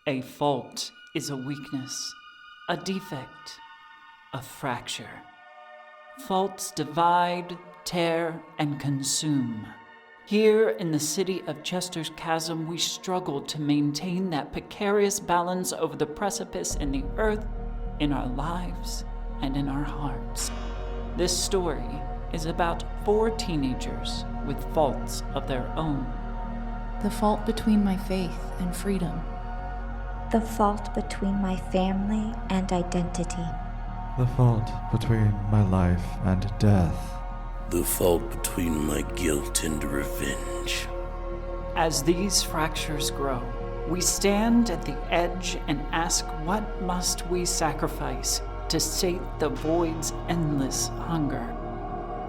A fault is a weakness, a defect, a fracture. Faults divide, tear, and consume. Here in the city of Chester's Chasm, we struggle to maintain that precarious balance over the precipice in the earth, in our lives, and in our hearts. This story is about 4 teenagers with faults of their own. The fault between my faith and freedom. The fault between my family and identity. The fault between my life and death. The fault between my guilt and revenge. As these fractures grow, we stand at the edge and ask, what must we sacrifice to sate the void's endless hunger?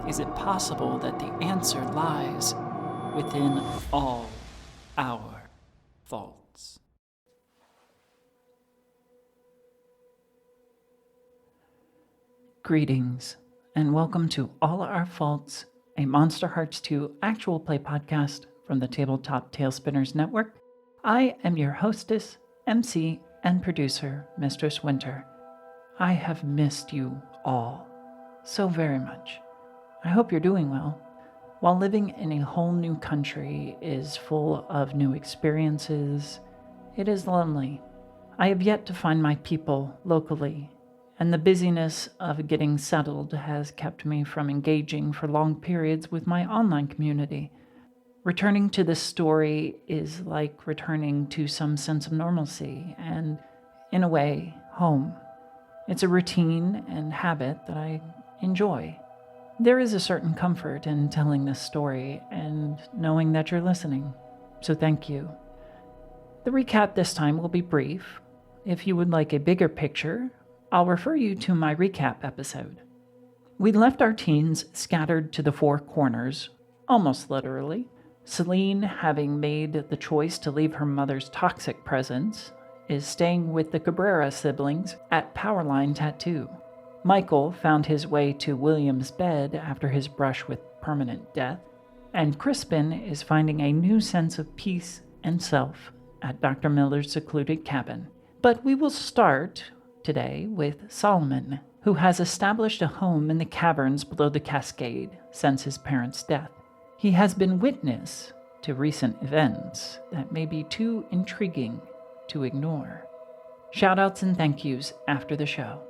Is it possible that the answer lies within all our faults? Greetings, and welcome to All Our Faults, a Monster Hearts 2 actual play podcast from the Tabletop Talespinners Network. I am your hostess, MC, and producer, Mistress Winter. I have missed you all so very much. I hope you're doing well. While living in a whole new country is full of new experiences, it is lonely. I have yet to find my people locally, and the busyness of getting settled has kept me from engaging for long periods with my online community. Returning to this story is like returning to some sense of normalcy and, in a way, home. It's a routine and habit that I enjoy. There is a certain comfort in telling this story and knowing that you're listening, so thank you. The recap this time will be brief. If you would like a bigger picture, I'll refer you to my recap episode. We left our teens scattered to the 4 corners, almost literally. Saline, having made the choice to leave her mother's toxic presence, is staying with the Cabrera siblings at Powerline Tattoo. Michael found his way to William's bed after his brush with permanent death, and Crispin is finding a new sense of peace and self at Dr. Miller's secluded cabin. But we will start today with Solomon, who has established a home in the caverns below the Cascade since his parents' death. He has been witness to recent events that may be too intriguing to ignore. Shoutouts and thank yous after the show.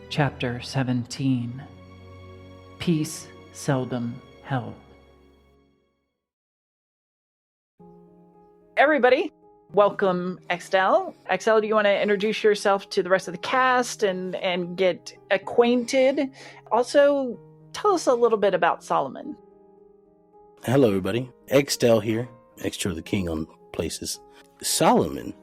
Chapter 17. Peace Seldom Held. Everybody, welcome, Extell. Extell, do you want to introduce yourself to the rest of the cast and get acquainted? Also, tell us a little bit about Solomon. Hello, everybody. Extell here. Extra the king on places. Solomon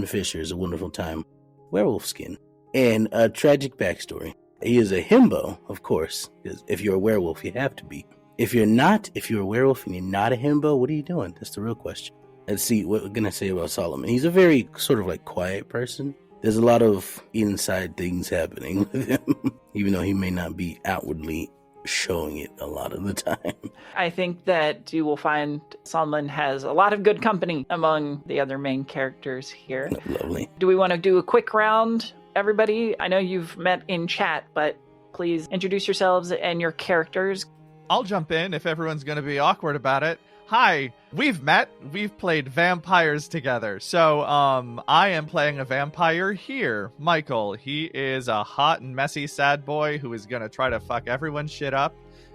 Fisher is a wonderful time. Werewolf skin. And a tragic backstory. He is a himbo, of course, because if you're a werewolf, you have to be. If you're a werewolf and you're not a himbo, what are you doing? That's the real question. Let's see what we're going to say about Solomon. He's a very sort of like quiet person. There's a lot of inside things happening with him, even though he may not be outwardly showing it a lot of the time. I think that you will find Solomon has a lot of good company among the other main characters here. Lovely. Do we want to do a quick round, everybody? I know you've met in chat, but please introduce yourselves and your characters. I'll jump in if everyone's going to be awkward about it. Hi, we've met. We've played vampires together. So, I am playing a vampire here, Michael. He is a hot and messy sad boy who is going to try to fuck everyone's shit up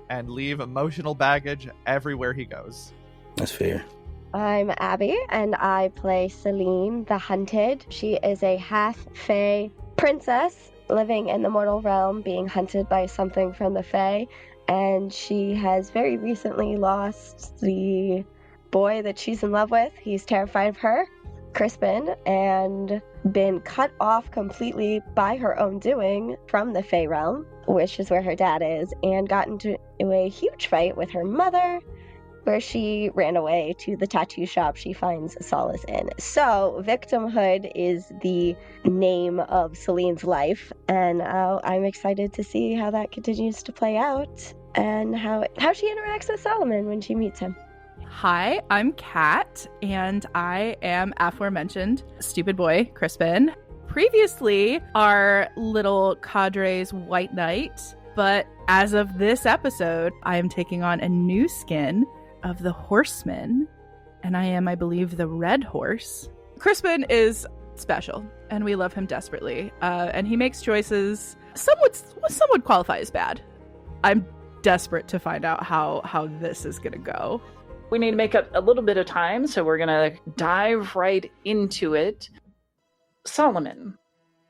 and leave emotional baggage everywhere he goes. That's fair. I'm Abby, and I play Saline, the Hunted. She is a half-fae princess living in the mortal realm, being hunted by something from the fae. And she has very recently lost the boy that she's in love with. He's terrified of her, Crispin, and been cut off completely by her own doing from the Fae realm, which is where her dad is, and got into a huge fight with her mother, where she ran away to the tattoo shop she finds solace in. So, victimhood is the name of Celine's life, and I'm excited to see how that continues to play out and how she interacts with Solomon when she meets him. Hi, I'm Kat, and I am aforementioned stupid boy, Crispin. Previously, our little cadre's White Knight, but as of this episode, I am taking on a new skin of the Horseman, and I am, I believe, the Red Horse. Crispin is special, and we love him desperately, and he makes choices some would qualify as bad. I'm desperate to find out how this is going to go. We need to make up a little bit of time, so we're going to dive right into it. Solomon,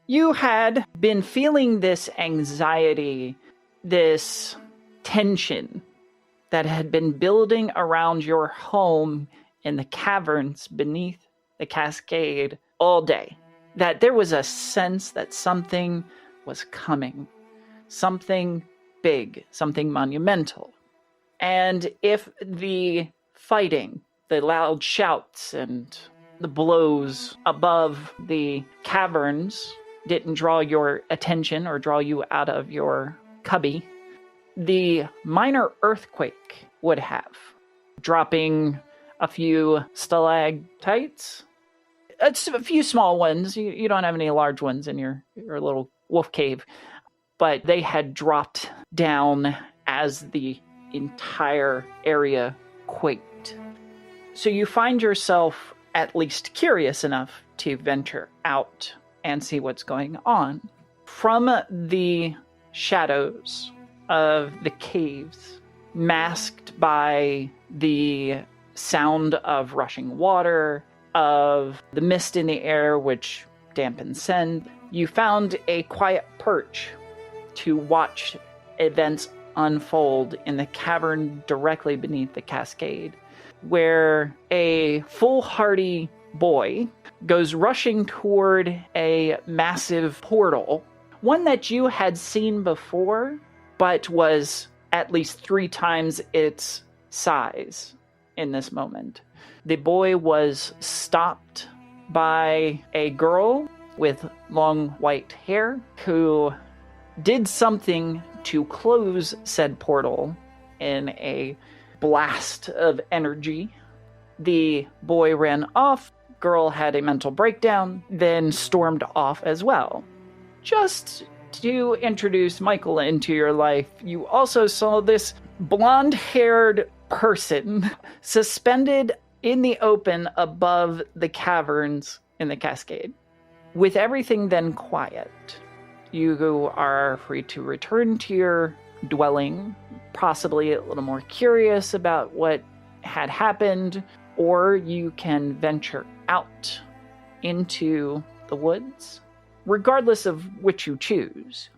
you had been feeling this anxiety, this tension that had been building around your home in the caverns beneath the Cascade all day. That there was a sense that something was coming, something big, something monumental. And if the fighting, the loud shouts and the blows above the caverns didn't draw your attention or draw you out of your cubby, the minor earthquake would have, dropping a few stalactites. It's a few small ones. You don't have any large ones in your little wolf cave, but they had dropped down as the entire area quaked. So you find yourself at least curious enough to venture out and see what's going on. From the shadows of the caves, masked by the sound of rushing water, of the mist in the air which dampens scent, you found a quiet perch to watch events unfold in the cavern directly beneath the Cascade, where a foolhardy boy goes rushing toward a massive portal, one that you had seen before, but was at least 3 times its size in this moment. The boy was stopped by a girl with long white hair who did something to close said portal in a blast of energy. The boy ran off, girl had a mental breakdown, then stormed off as well. Just to introduce Michael into your life, you also saw this blonde-haired person suspended in the open above the caverns in the Cascade. With everything then quiet, you are free to return to your dwelling, possibly a little more curious about what had happened, or you can venture out into the woods. Regardless of which you choose,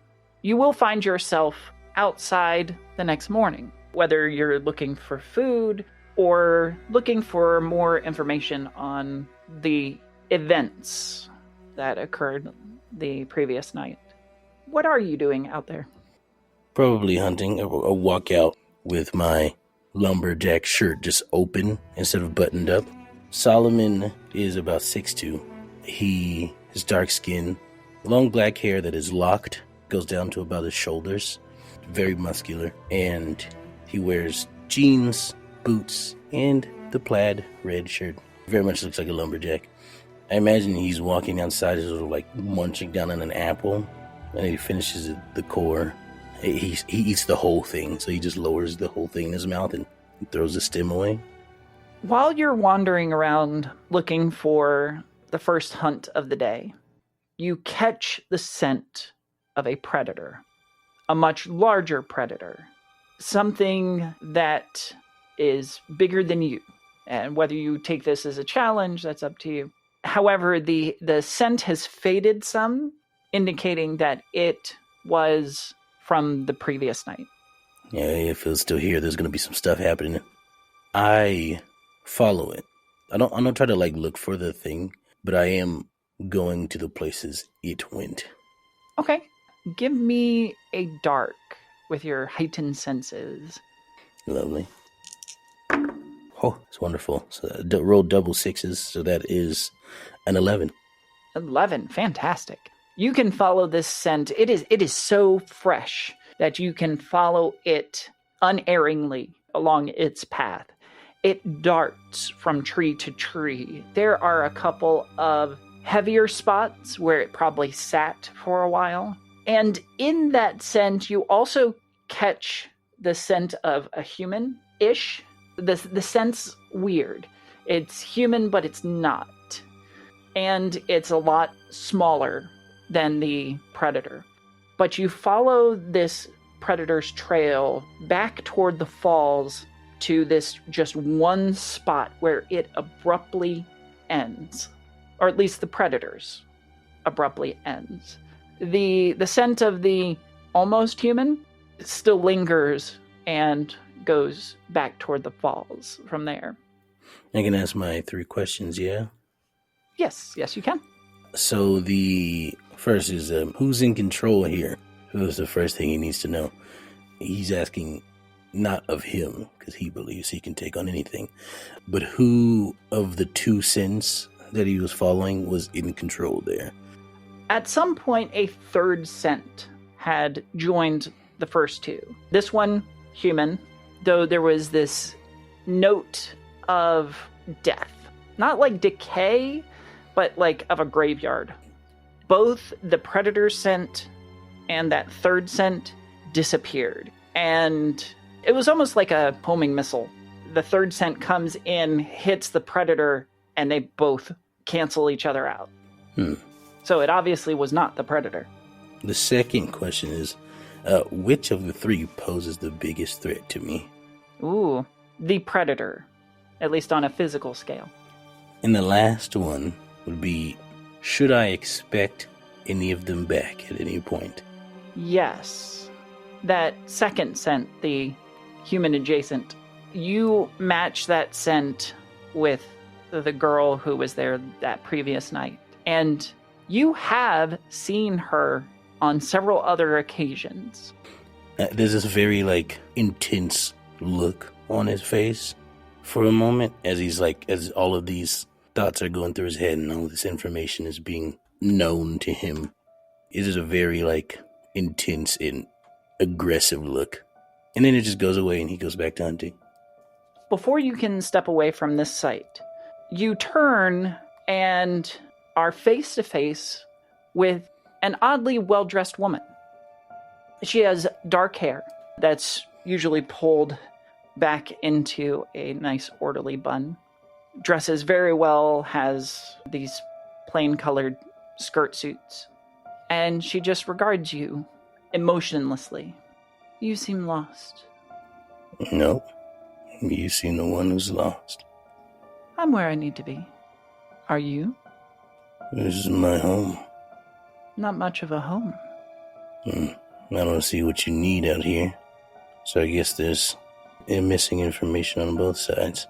you will find yourself outside the next morning, whether you're looking for food or looking for more information on the events that occurred the previous night. What are you doing out there? Probably hunting. I'll walk out with my lumberjack shirt just open instead of buttoned up. Solomon is about 6'2". He is dark skin, long black hair that is locked, goes down to about his shoulders, very muscular, and he wears jeans, boots, and the plaid red shirt. Very much looks like a lumberjack. I imagine he's walking outside, sort of like munching down on an apple, and he finishes the core. He eats the whole thing, so he just lowers the whole thing in his mouth and throws the stem away. While you're wandering around looking for the first hunt of the day, you catch the scent of a predator, a much larger predator, something that is bigger than you. And whether you take this as a challenge, that's up to you. However, the scent has faded some, indicating that it was from the previous night. Yeah, if it's still here, there's going to be some stuff happening. I follow it. I don't try to look for the thing, but I am going to the places it went. Okay. Give me a dark with your heightened senses. Lovely. Oh, it's wonderful. So roll double 6s, so that is an 11. 11, fantastic. You can follow this scent. It is so fresh that you can follow it unerringly along its path. it darts from tree to tree. There are a couple of heavier spots where it probably sat for a while. And in that scent, you also catch the scent of a human-ish. The scent's weird. It's human, but it's not. And it's a lot smaller than the predator. But you follow this predator's trail back toward the falls to this just one spot where it abruptly ends. Or at least the predator's abruptly ends. The scent of the almost human still lingers and goes back toward the falls from there. I can ask my 3 questions, yeah? Yes, you can. So the first is, who's in control here? That's the first thing he needs to know. He's asking not of him, because he believes he can take on anything, but who of the 2 scents that he was following was in control there? At some point, a third scent had joined the first 2. This one, human, though there was this note of death. Not like decay, but like of a graveyard. Both the predator scent and that third scent disappeared. And it was almost like a homing missile. The third scent comes in, hits the predator, and they both cancel each other out. So it obviously was not the predator. The second question is, which of the 3 poses the biggest threat to me? Ooh, the predator, at least on a physical scale. And the last one would be, should I expect any of them back at any point? Yes. That second scent, the human adjacent, you match that scent with the girl who was there that previous night. And you have seen her on several other occasions. There's this very, intense look on his face for a moment as all of these thoughts are going through his head and all this information is being known to him. It is a very, intense and aggressive look. And then it just goes away and he goes back to hunting. Before you can step away from this site, you turn and are face to face with an oddly well-dressed woman. She has dark hair that's usually pulled back into a nice orderly bun. Dresses very well, has these plain-colored skirt suits. And she just regards you emotionlessly. You seem lost. No, you seem the one who's lost. I'm where I need to be. Are you? This is my home. Not much of a home. I don't see what you need out here. So I guess there's missing information on both sides.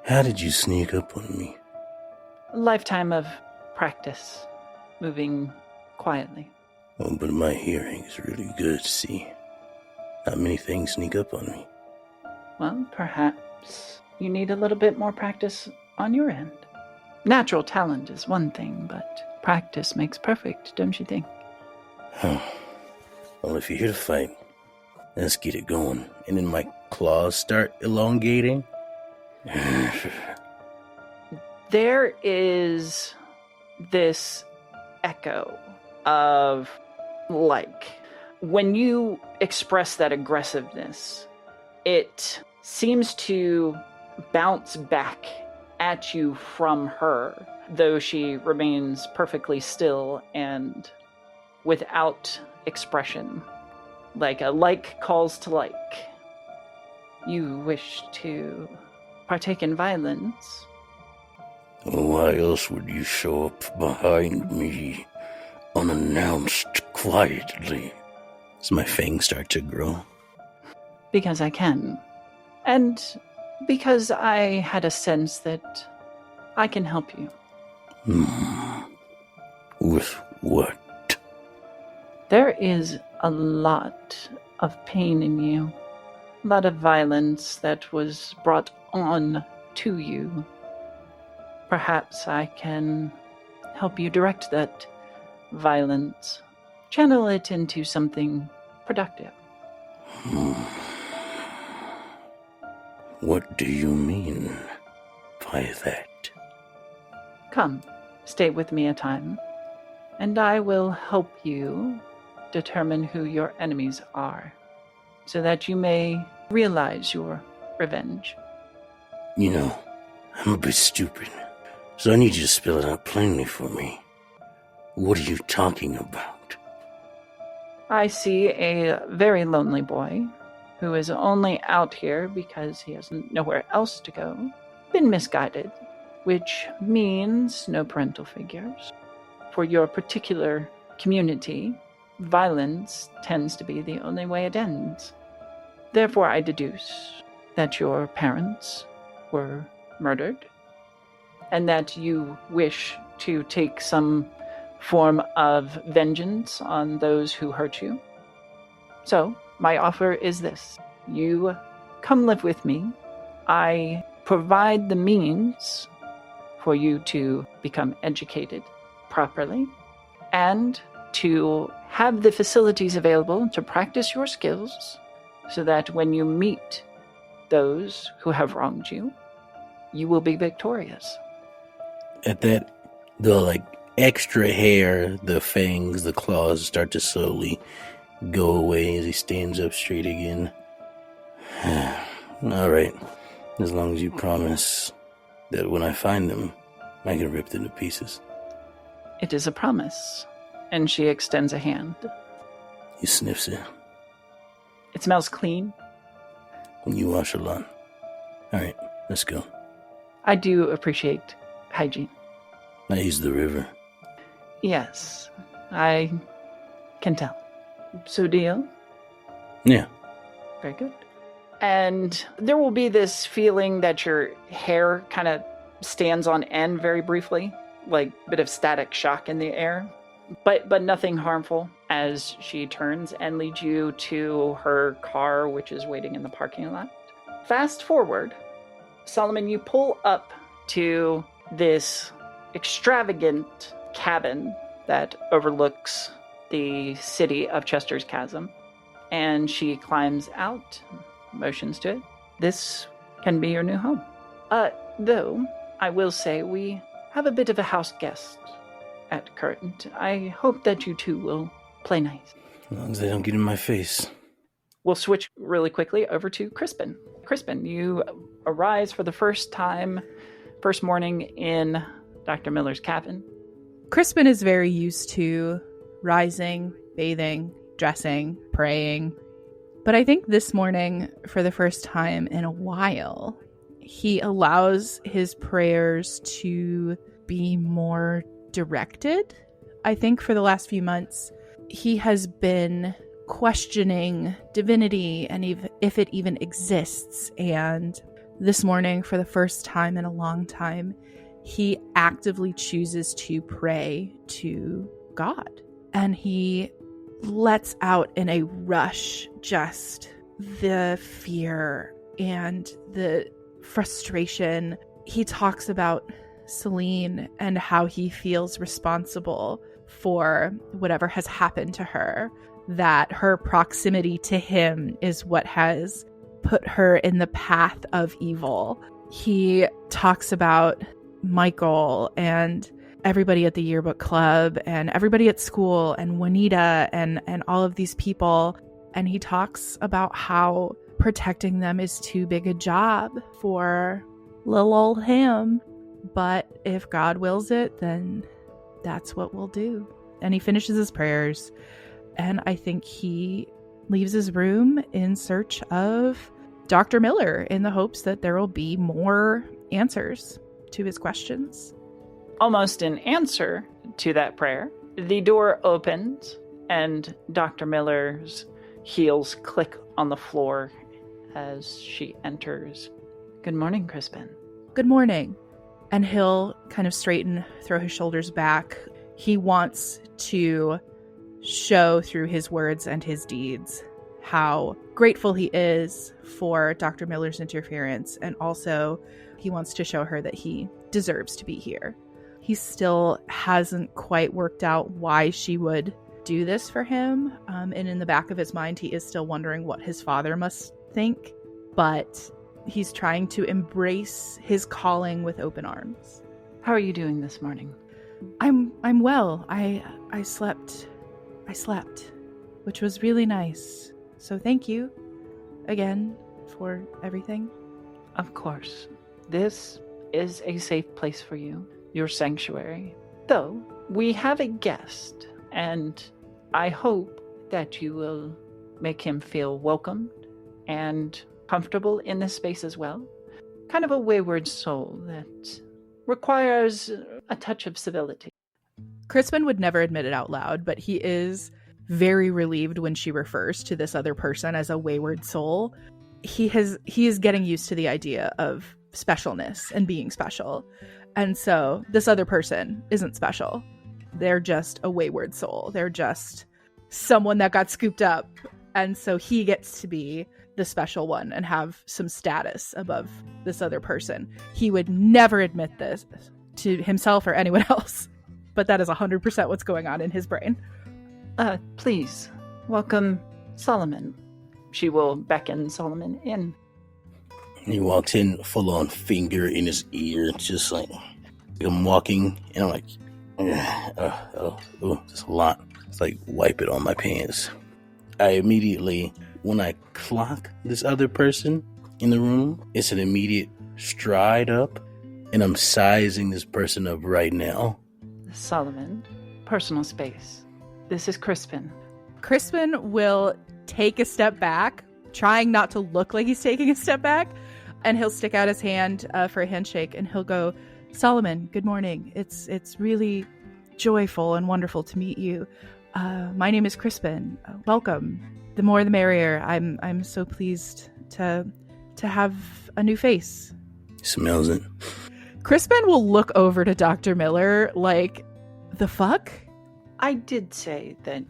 How did you sneak up on me? A lifetime of practice, moving quietly. Oh, but my hearing is really good, see? Not many things sneak up on me. Well, perhaps you need a little bit more practice on your end. Natural talent is one thing, but practice makes perfect, don't you think? Well, if you're here to fight, let's get it going. And then my claws start elongating. There is this echo of, when you express that aggressiveness, it seems to bounce back at you from her, though she remains perfectly still and without expression. Like a like calls to like. You wish to partake in violence? Why else would you show up behind me, unannounced, quietly? As my fangs start to grow. Because I can. And because I had a sense that I can help you. With what? There is a lot of pain in you. A lot of violence that was brought on to you. Perhaps I can help you direct that violence. Channel it into something productive. What do you mean by that? Come, stay with me a time, and I will help you determine who your enemies are, so that you may realize your revenge. You know, I'm a bit stupid, so I need you to spell it out plainly for me. What are you talking about? I see a very lonely boy who is only out here because he has nowhere else to go, been misguided, which means no parental figures. For your particular community, violence tends to be the only way it ends. Therefore, I deduce that your parents were murdered, and that you wish to take some form of vengeance on those who hurt you. So, my offer is this. You come live with me. I provide the means for you to become educated properly and to have the facilities available to practice your skills so that when you meet those who have wronged you, you will be victorious. At that, the extra hair, the fangs, the claws start to slowly go away as he stands up straight again. All right, as long as you promise that when I find them, I can rip them to pieces. It is a promise. And she extends a hand. He sniffs it. It smells clean. You wash a lot. All right, let's go. I do appreciate hygiene. I use the river. Yes, I can tell. So deal? Yeah. Very good. And there will be this feeling that your hair kind of stands on end very briefly, like a bit of static shock in the air, but nothing harmful as she turns and leads you to her car, which is waiting in the parking lot. Fast forward, Solomon, you pull up to this extravagant cabin that overlooks the city of Chester's Chasm, and she climbs out, motions to it. This can be your new home. Though, I will say we have a bit of a house guest at current. I hope that you two will play nice. As long as they don't get in my face. We'll switch really quickly over to Crispin. Crispin, you arise for the first morning in Dr. Miller's cabin. Crispin is very used to rising, bathing, dressing, praying. But I think this morning, for the first time in a while, he allows his prayers to be more directed. I think for the last few months, he has been questioning divinity and if it even exists. And this morning, for the first time in a long time, he actively chooses to pray to God. And he lets out in a rush just the fear and the frustration. He talks about Saline and how he feels responsible for whatever has happened to her, that her proximity to him is what has put her in the path of evil. He talks about Michael and everybody at the yearbook club and everybody at school and Juanita and all of these people. And he talks about how protecting them is too big a job for little old him. But if God wills it, then that's what we'll do. And he finishes his prayers. And I think he leaves his room in search of Dr. Miller in the hopes that there will be more answers to his questions. Almost in answer to that prayer, the door opens and Dr. Miller's heels click on the floor as she enters. Good morning, Crispin. Good morning. And he'll kind of straighten, throw his shoulders back. He wants to show through his words and his deeds how grateful he is for Dr. Miller's interference. And also he wants to show her that he deserves to be here. He still hasn't quite worked out why she would do this for him. And in the back of his mind, he is still wondering what his father must think. But he's trying to embrace his calling with open arms. How are you doing this morning? I'm well. I slept, which was really nice. So thank you again for everything. Of course. This is a safe place for you, your sanctuary. Though, we have a guest, and I hope that you will make him feel welcomed and comfortable in this space as well. Kind of a wayward soul that requires a touch of civility. Crispin would never admit it out loud, but he is very relieved when she refers to this other person as a wayward soul. He is getting used to the idea of specialness and being special. And so this other person isn't special. They're just a wayward soul. They're just someone that got scooped up. And so he gets to be the special one and have some status above this other person. He would never admit this to himself or anyone else, but that is 100% what's going on in his brain. Please, welcome Solomon. She will beckon Solomon in. He walks in, full on finger in his ear, just like I'm walking, and I'm like, it's a lot. It's like wipe it on my pants. I immediately, when I clock this other person in the room, it's an immediate stride up, and I'm sizing this person up right now. Solomon, personal space. This is Crispin. Crispin will take a step back, trying not to look like he's taking a step back, and he'll stick out his hand for a handshake, and he'll go, Solomon, good morning. It's really joyful and wonderful to meet you. My name is Crispin. Welcome. The more the merrier. I'm so pleased to have a new face. Smells it. Crispin will look over to Dr. Miller like, the fuck? I did say that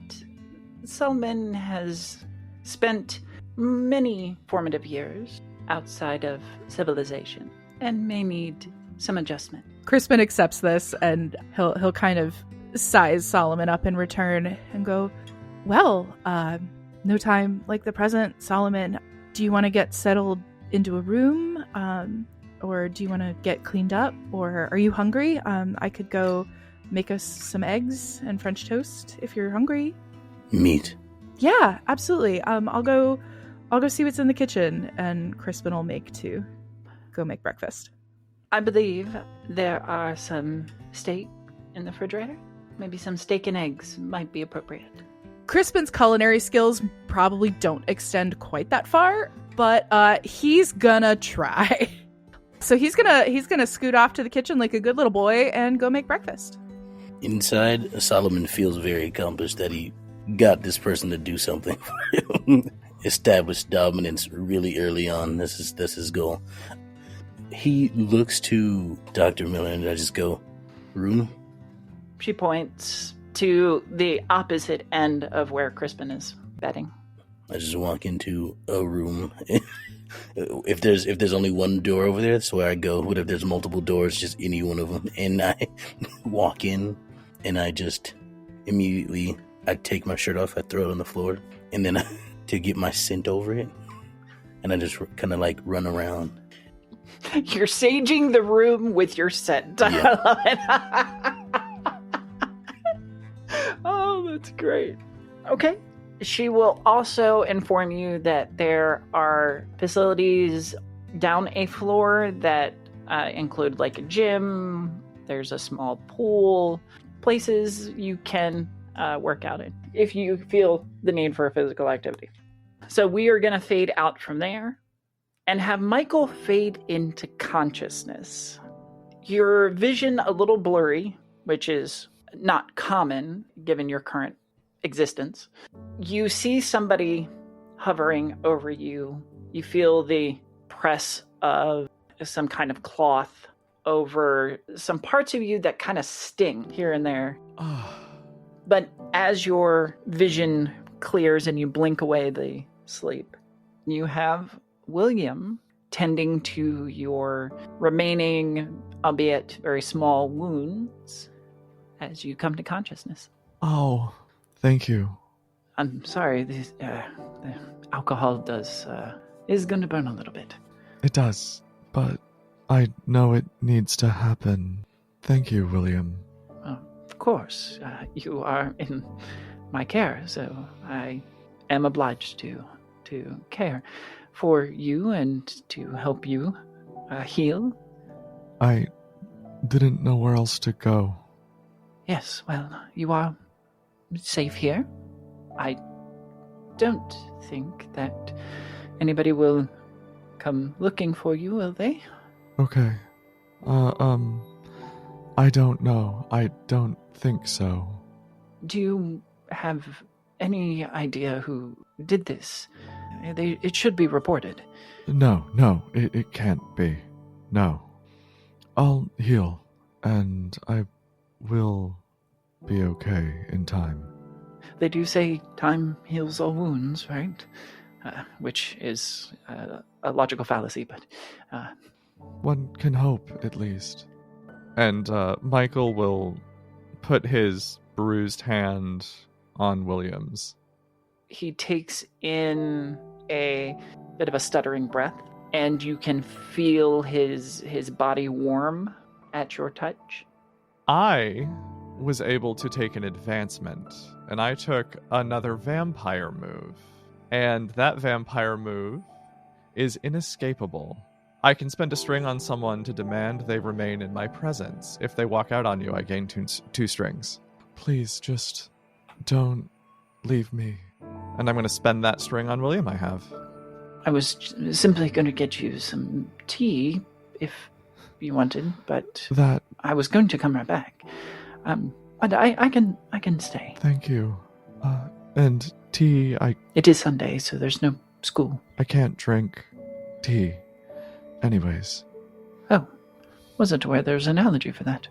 Solomon has spent many formative years outside of civilization and may need some adjustment. Crispin accepts this, and he'll kind of size Solomon up in return and go, well, no time like the present, Solomon. Do you want to get settled into a room? Or do you want to get cleaned up? Or are you hungry? I could go make us some eggs and French toast if you're hungry. Meat. Yeah, absolutely. I'll go see what's in the kitchen, and Crispin will go make breakfast. I believe there are some steak in the refrigerator. Maybe some steak and eggs might be appropriate. Crispin's culinary skills probably don't extend quite that far, but he's gonna try. So he's gonna scoot off to the kitchen like a good little boy and go make breakfast. Inside, Solomon feels very accomplished that he got this person to do something for him. Establish dominance really early on. This is his goal. He looks to Dr. Miller, and I just go, room? She points to the opposite end of where Crispin is bedding. I just walk into a room. If there's only one door over there, that's where I go. But if there's multiple doors, just any one of them. And I walk in, and I just immediately, I take my shirt off, I throw it on the floor, and then to get my scent over it, and I just kind of like run around. You're saging the room with your scent. Yeah. I love it. Oh, that's great. Okay. She will also inform you that there are facilities down a floor that include like a gym. There's a small pool, places you can work out in if you feel the need for a physical activity. So we are going to fade out from there and have Michael fade into consciousness. Your vision a little blurry, which is not common given your current existence. You see somebody hovering over you. You feel the press of some kind of cloth over some parts of you that kind of sting here and there. But as your vision clears and you blink away the sleep, you have William tending to your remaining, albeit very small, wounds as you come to consciousness. Oh, thank you. I'm sorry, the alcohol is going to burn a little bit. It does, but I know it needs to happen. Thank you, William. Of course, you are in my care, so I am obliged to care for you and to help you heal. I didn't know where else to go. Yes, well, you are safe here. I don't think that anybody will come looking for you, will they? Okay. I don't know. I don't think so. Do you have any idea who did this? It should be reported. No, it can't be. No. I'll heal, and I will be okay in time. They do say time heals all wounds, right? Which is a logical fallacy, but... One can hope, at least. And Michael will put his bruised hand on William's. He takes in a bit of a stuttering breath, and you can feel his body warm at your touch. I was able to take an advancement, and I took another vampire move. And that vampire move is inescapable. I can spend a string on someone to demand they remain in my presence. If they walk out on you, I gain two strings. Please, just don't leave me. And I'm going to spend that string on William I have. I was simply going to get you some tea, if you wanted, but That... I was going to come right back. But I can stay. Thank you. And tea, It is Sunday, so there's no school. I can't drink tea. Anyways. Oh, wasn't aware there's an allergy for that.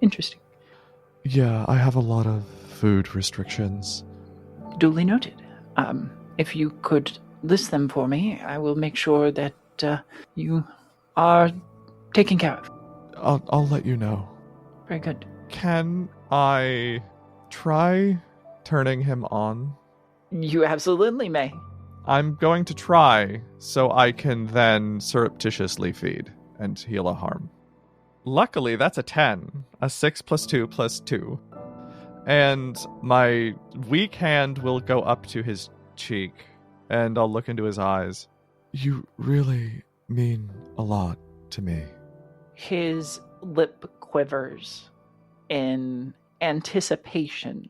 Interesting. Yeah, I have a lot of food restrictions. Duly noted. If you could list them for me, I will make sure that you are taken care of. I'll let you know. Very good. Can I try turning him on? You absolutely may. I'm going to try, so I can then surreptitiously feed and heal a harm. Luckily, that's a 10. A 6 plus 2 plus 2. And my weak hand will go up to his cheek, and I'll look into his eyes. You really mean a lot to me. His lip quivers in anticipation.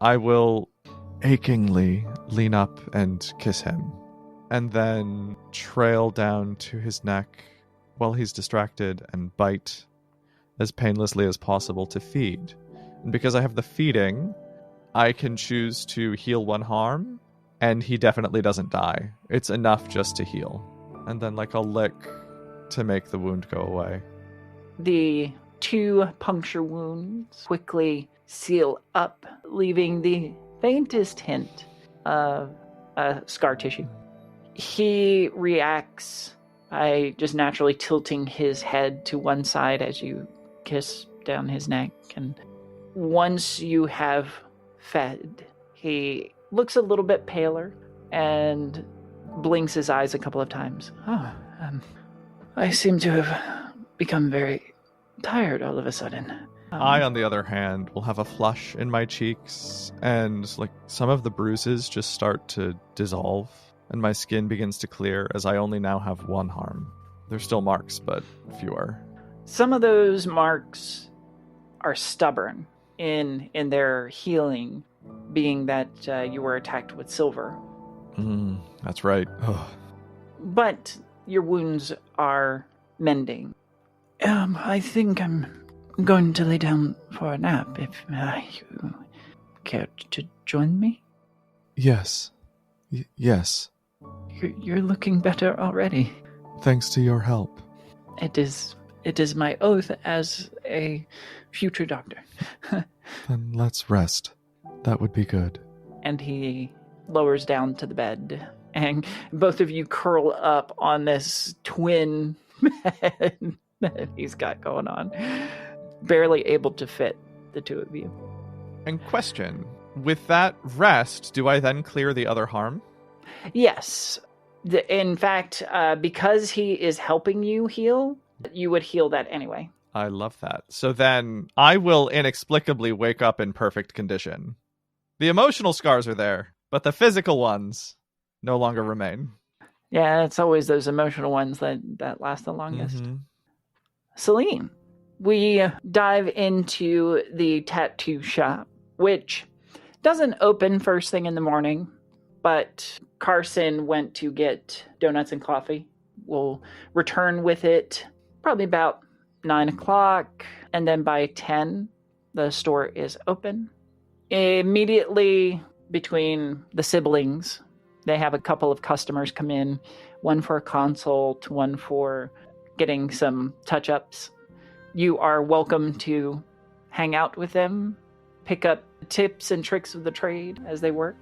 I will achingly lean up and kiss him, and then trail down to his neck while he's distracted and bite as painlessly as possible to feed. And because I have the feeding, I can choose to heal one harm, and he definitely doesn't die. It's enough just to heal. And then like a lick to make the wound go away. The 2 puncture wounds quickly seal up, leaving the faintest hint of scar tissue. He reacts by just naturally tilting his head to one side as you kiss down his neck. And once you have fed, he looks a little bit paler and blinks his eyes a couple of times. I seem to have become very tired all of a sudden. I, on the other hand, will have a flush in my cheeks, and like some of the bruises just start to dissolve, and my skin begins to clear as I only now have 1 harm. There's still marks, but fewer. Some of those marks are stubborn in their healing, being that you were attacked with silver. That's right. But your wounds are mending. I think I'm going to lay down for a nap, if you care to join me. Yes. Yes. You're looking better already. Thanks to your help. It is my oath as a future doctor. Then let's rest. That would be good. And he lowers down to the bed, and both of you curl up on this twin bed that he's got going on. Barely able to fit the 2 of you. And question, with that rest, do I then clear the other harm? Yes. In fact, because he is helping you heal, you would heal that anyway. I love that. So then I will inexplicably wake up in perfect condition. The emotional scars are there, but the physical ones no longer remain. Yeah, it's always those emotional ones that last the longest. Mm-hmm. Saline, we dive into the tattoo shop, which doesn't open first thing in the morning, but Carson went to get donuts and coffee. We'll return with it probably about 9 o'clock, and then by 10, the store is open. Immediately between the siblings, they have a couple of customers come in, one for a consult, one for getting some touch-ups. You are welcome to hang out with them, pick up tips and tricks of the trade as they work.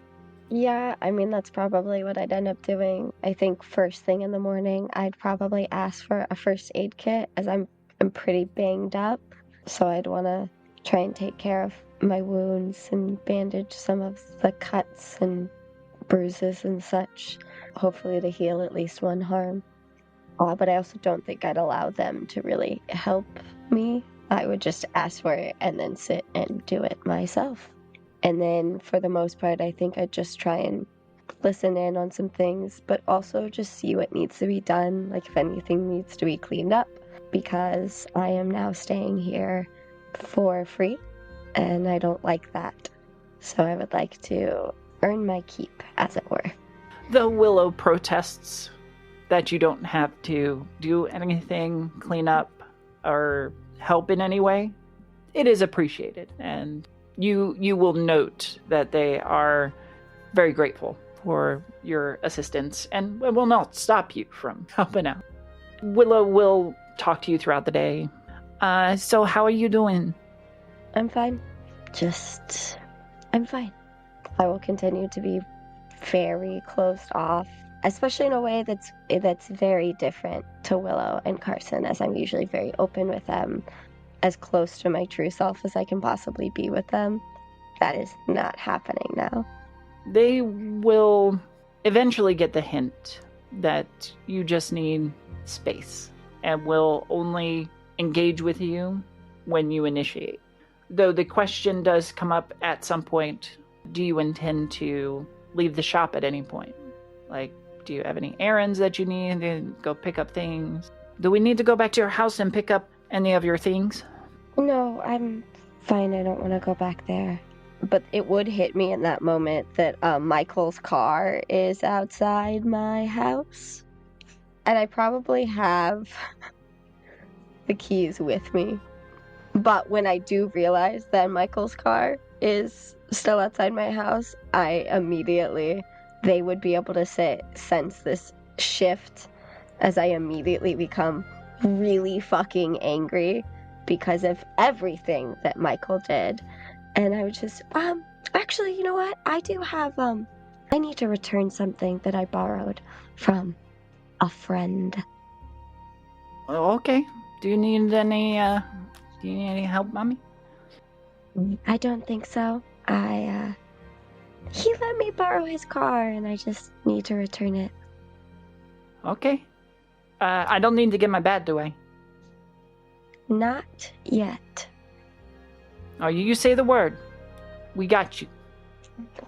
Yeah, I mean, that's probably what I'd end up doing. I think first thing in the morning, I'd probably ask for a first aid kit, as I'm pretty banged up. So I'd want to try and take care of my wounds and bandage some of the cuts and bruises and such, hopefully to heal at least one harm. But I also don't think I'd allow them to really help me. I would just ask for it and then sit and do it myself. And then for the most part, I think I'd just try and listen in on some things, but also just see what needs to be done, like if anything needs to be cleaned up, because I am now staying here for free, and I don't like that. So I would like to earn my keep, as it were. The Willow protests that you don't have to do anything, clean up, or help in any way. It is appreciated, and you will note that they are very grateful for your assistance and will not stop you from helping out. Willow will talk to you throughout the day. So how are you doing? I'm fine. I'm fine. I will continue to be very closed off, especially in a way that's very different to Willow and Carson, as I'm usually very open with them, as close to my true self as I can possibly be with them. That is not happening now. They will eventually get the hint that you just need space and will only engage with you when you initiate. Though the question does come up at some point, do you intend to leave the shop at any point? Like, do you have any errands that you need to go pick up things? Do we need to go back to your house and pick up any of your things? No, I'm fine. I don't want to go back there. But it would hit me in that moment that Michael's car is outside my house. And I probably have the keys with me. But when I do realize that Michael's car is still outside my house, they would be able to sense this shift as I immediately become really fucking angry because of everything that Michael did. And I would just, actually, you know what? I do have, I need to return something that I borrowed from a friend. Oh, okay. Do you need any help, Mommy? I don't think so. He let me borrow his car, and I just need to return it. Okay. I don't need to get my bat, do I? Not yet. Oh, you say the word. We got you.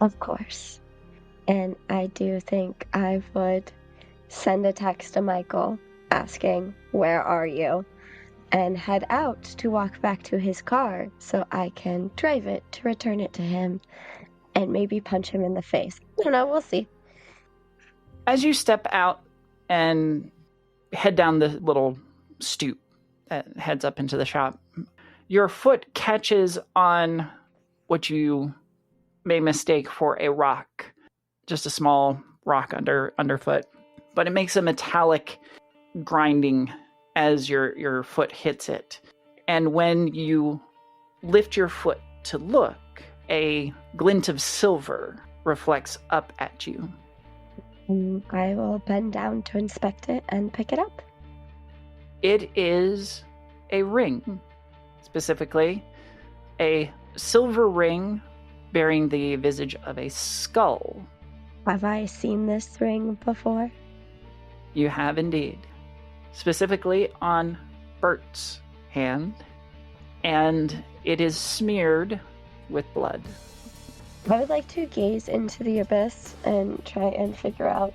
Of course. And I do think I would send a text to Michael asking, "Where are you?" and head out to walk back to his car so I can drive it to return it to him and maybe punch him in the face. I don't know, we'll see. As you step out and head down the little stoop that heads up into the shop, your foot catches on what you may mistake for a rock, just a small rock underfoot, but it makes a metallic grinding as your foot hits it. And when you lift your foot to look, a glint of silver reflects up at you. I will bend down to inspect it and pick it up. It is a ring, specifically a silver ring bearing the visage of a skull. Have I seen this ring before? You have indeed. Specifically on Bert's hand, and it is smeared with blood. I would like to gaze into the abyss and try and figure out,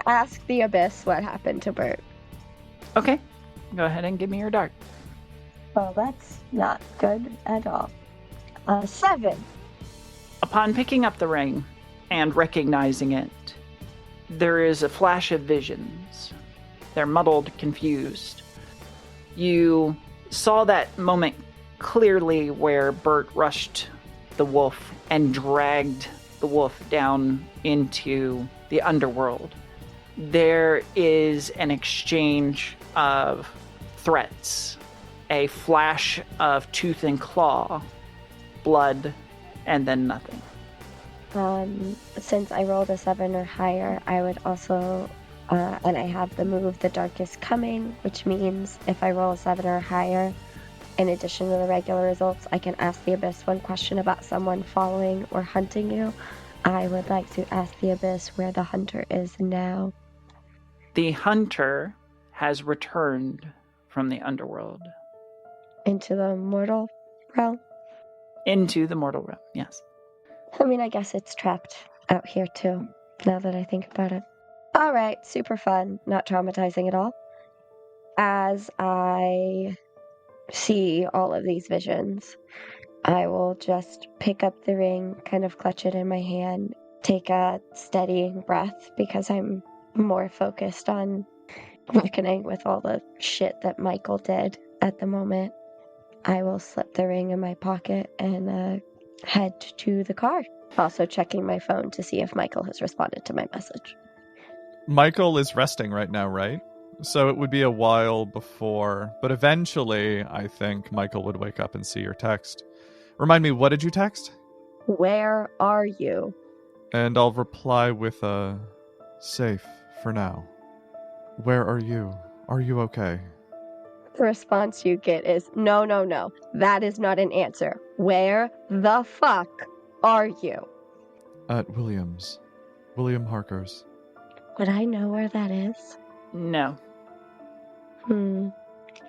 ask the abyss what happened to Bert. Okay, go ahead and give me your dart. Well, that's not good at all. 7. Upon picking up the ring and recognizing it, there is a flash of visions. They're muddled, confused. You saw that moment clearly where Bert rushed the wolf and dragged the wolf down into the underworld. There is an exchange of threats, a flash of tooth and claw, blood, and then nothing. Since I rolled a 7 or higher, I would also, and I have the move The Darkest Coming, which means if I roll a 7 or higher, in addition to the regular results, I can ask the Abyss one question about someone following or hunting you. I would like to ask the Abyss where the hunter is now. The hunter has returned from the underworld. Into the mortal realm? Into the mortal realm, yes. I mean, I guess it's trapped out here too, now that I think about it. Alright, super fun, not traumatizing at all. As I see all of these visions, I will just pick up the ring, kind of clutch it in my hand, take a steady breath because I'm more focused on reckoning with all the shit that Michael did at the moment. I will slip the ring in my pocket and head to the car. Also checking my phone to see if Michael has responded to my message. Michael is resting right now, right? So it would be a while before, but eventually I think Michael would wake up and see your text. Remind me, what did you text? Where are you? And I'll reply with a safe for now. Where are you? Are you okay? The response you get is, no. That is not an answer. Where the fuck are you? At Williams. William Harker's. Would I know where that is? No.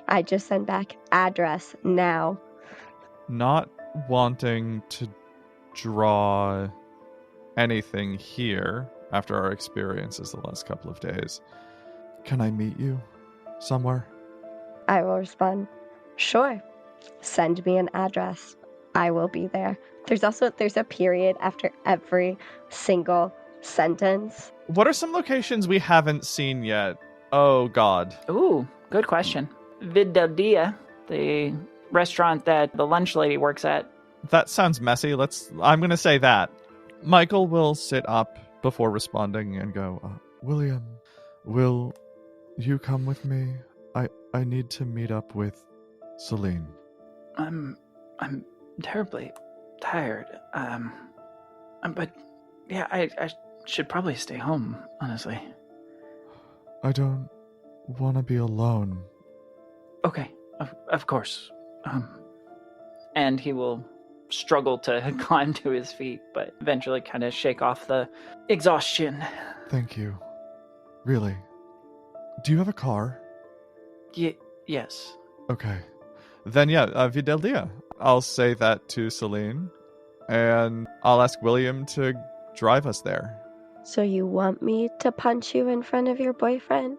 I just sent back address now. Not wanting to draw anything here after our experiences the last couple of days. Can I meet you somewhere? I will respond, sure. Send me an address. I will be there. There's a period after every single sentence. What are some locations we haven't seen yet? Oh, God. Ooh, good question. Vid del Dia, the restaurant that the lunch lady works at. That sounds messy. I'm going to say that. Michael will sit up before responding and go, William, will you come with me? I need to meet up with Saline. I'm terribly tired. But yeah, I should probably stay home, honestly. I don't want to be alone. Okay, of course. And he will struggle to climb to his feet, but eventually kind of shake off the exhaustion. Thank you. Really. Do you have a car? Yes. Okay. Then yeah, Vidal Dia. I'll say that to Saline, and I'll ask William to drive us there. So you want me to punch you in front of your boyfriend?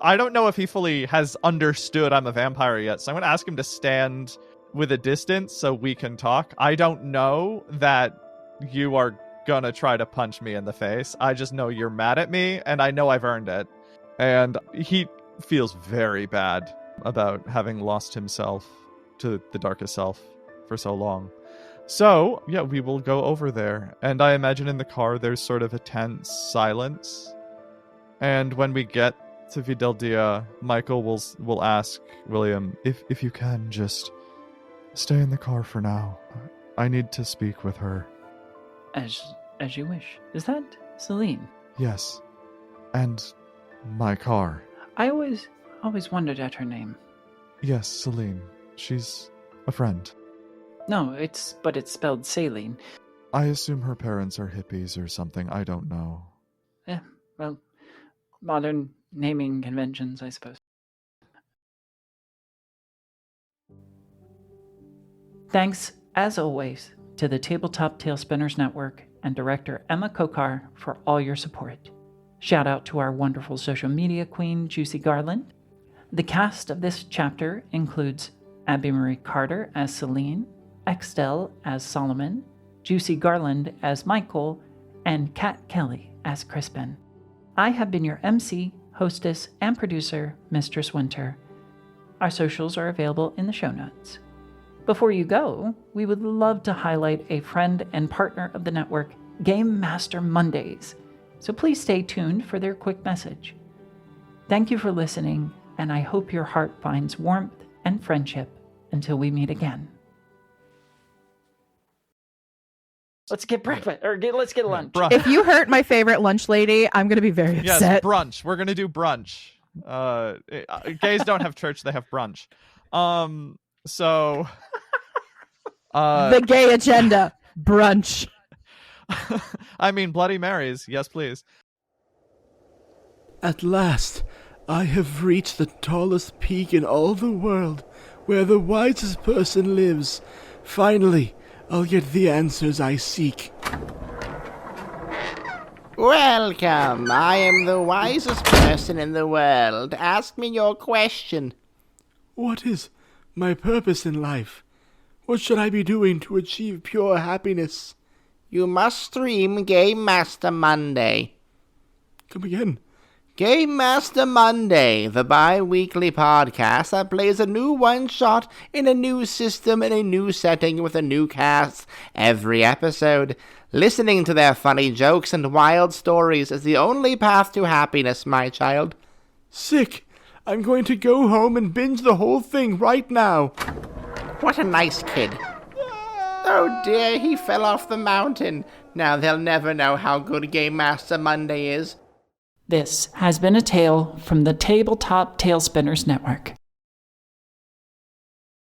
I don't know if he fully has understood I'm a vampire yet, so I'm going to ask him to stand with a distance so we can talk. I don't know that you are going to try to punch me in the face. I just know you're mad at me, and I know I've earned it. And he feels very bad about having lost himself to the darkest self for so long. So, yeah, we will go over there. And I imagine in the car there's sort of a tense silence. And when we get to Vidal Dia, Michael will ask William, If you can, just stay in the car for now. I need to speak with her. As you wish. Is that Saline? Yes. And my car. I always wondered at her name. Yes, Saline. She's a friend. No, but it's spelled Saline. I assume her parents are hippies or something. I don't know. Yeah, well, modern naming conventions, I suppose. Thanks, as always, to the Tabletop Talespinners Network and director Emma Kocar for all your support. Shout out to our wonderful social media queen, Juicy Garland. The cast of this chapter includes Abby Marie Carter as Saline, Extell as Solomon, Juicy Garland as Michael, and Kat Kelly as Crispin. I have been your MC, hostess, and producer, Mistress Winter. Our socials are available in the show notes. Before you go, we would love to highlight a friend and partner of the network, Game Master Mondays, so please stay tuned for their quick message. Thank you for listening, and I hope your heart finds warmth and friendship until we meet again. Let's get breakfast, or let's get lunch. If you hurt my favorite lunch lady, I'm going to be very upset. Yes, brunch. We're going to do brunch. Gays don't have church, they have brunch. So... the gay agenda. Brunch. I mean, Bloody Marys. Yes, please. At last, I have reached the tallest peak in all the world, where the wisest person lives. Finally, I'll get the answers I seek. Welcome. I am the wisest person in the world. Ask me your question. What is my purpose in life? What should I be doing to achieve pure happiness? You must stream Game Master Monday. Come again. Game Master Monday, the bi-weekly podcast that plays a new one-shot in a new system in a new setting with a new cast every episode. Listening to their funny jokes and wild stories is the only path to happiness, my child. Sick. I'm going to go home and binge the whole thing right now. What a nice kid. Oh dear, he fell off the mountain. Now they'll never know how good Game Master Monday is. This has been a tale from the Tabletop Talespinners Network.